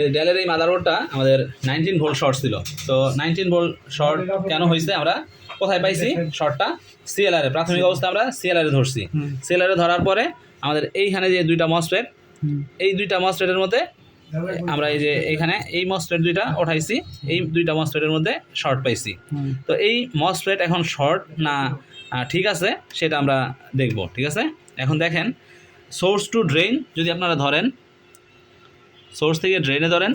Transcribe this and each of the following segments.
এই ডেলের এই মাদারবোর্ডটা আমাদের 19 ভোল্ট শর্ট ছিল। তো 19 ভোল্ট শর্ট কেন হয়েছে, আমরা কোথায় পাইছি শর্টটা? সিএলআর এ প্রাথমিক অবস্থা আমরা সিএলআর এ ধরছি। সিএলআর এ ধরার পরে আমাদের এইখানে যে দুইটা মসফেট, এই দুইটা মসফেটের মধ্যে আমরা এই যে এইখানে এই মসফেট দুইটা উঠাইছি, এই দুইটা মসফেটের মধ্যে শর্ট পাইছি। তো এই মসফেট এখন শর্ট না ঠিক আছে সেটা আমরা দেখব। ঠিক আছে, এখন দেখেন সোর্স টু ড্রেন যদি আপনারা ধরেন, সোর্স থেকে ড্রেনে ধরেন,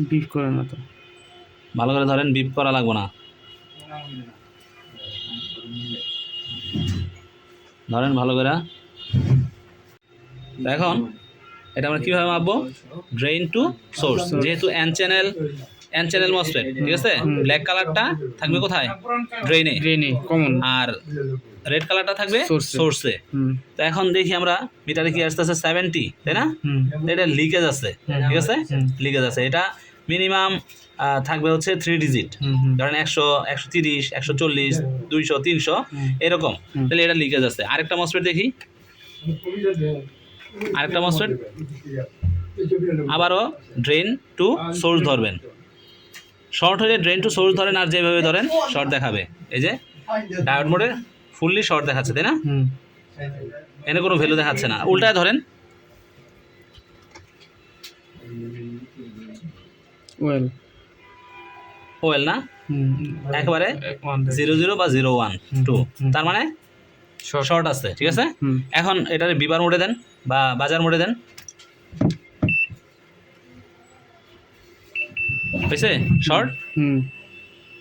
বিপ করে না তো, ভালো করে ধরেন, বিপ করা লাগবে না, ধরেন ভালো করে। এখন এটা আমরা কীভাবে মাপবো? ড্রেন টু সোর্স, যেহেতু এন চ্যানেল মসফেট, ঠিক আছে, ব্ল্যাক কালারটা থাকবে কোথায়? ড্রেনে কমন, আর রেড কালারটা থাকবে সোর্সে। তো এখন দেখি আমরা মিটারে কি আসতেছে 70, তাই না? এটা লিকেজ আছে, ঠিক আছে, লিকেজ আছে। এটা মিনিমাম থাকবে হচ্ছে 3 ডিজিট, ধরেন 100, 130, 140, 200, 300 এরকম। তাহলে এটা লিকেজ আছে। আরেকটা মসফেট দেখি, আরেকটা মসফেট আবারও ড্রেন টু সোর্স ধরবেন। শর্ট হলে ড্রেন টু সোর্স ধরেন, আর যেভাবে ধরেন শর্ট দেখাবে। এই যে ডায়োড মোডে ফুললি শর্ট দেখাচ্ছে, তাই না? এনে কোনো ভ্যালু দেখাচ্ছে না। উল্টায় ধরেন, ওয়েল না, একেবারে 00 বা 012, তার মানে শর্ট আছে, ঠিক আছে। এখন এটার বিবার মোডে দেন বা বাজার মোডে দেন, হয়েছে শর্ট।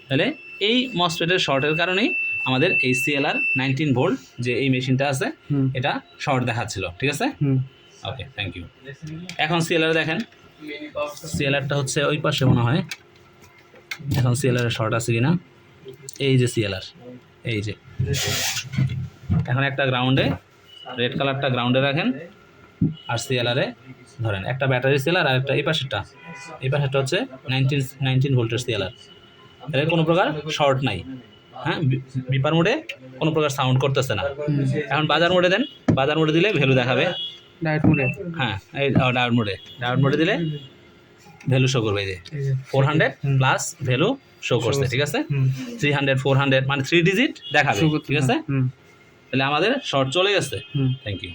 তাহলে এই মসফেটের শর্টের কারণেই আমাদের এই সিএলআর 19 ভোল্ট যে এই মেশিনটা আছে এটা শর্ট দেখাচ্ছিল, ঠিক আছে। ওকে, থ্যাংক ইউ। এখন সিএলআর দেখেন, সিএলআরটা হচ্ছে ওই পাশে মনে হয়। এখন সিএলআর শর্ট আছে কিনা, এই যে সিএলআর, এই যে এখন একটা গ্রাউন্ডে, রেড কালারটা গ্রাউন্ডে রাখেন, আর সিএলআরে ধরেন একটা ব্যাটারি সিএলআর, আর একটা এই পাশেরটা হচ্ছে 19 ভোল্টের সিএলআর। তাহলে কোনো প্রকার শর্ট নাই, হ্যাঁ। বিপার মোডে কোনো প্রকার সাউন্ড করতেছে না। এখন বাজার মোডে দেন, বাজার মোডে দিলে ভ্যালু দেখাবে, ডায়োড মোডে, হ্যাঁ এই ডায়োড মোডে দিলে ভ্যালু শো করবে। এই যে 400 প্লাস ভ্যালু শো করছে, ঠিক আছে। 300, 400 মানে 3 ডিজিট দেখাবে, ঠিক আছে। তাহলে আমাদের শর্ট চলে গেছে। Thank you.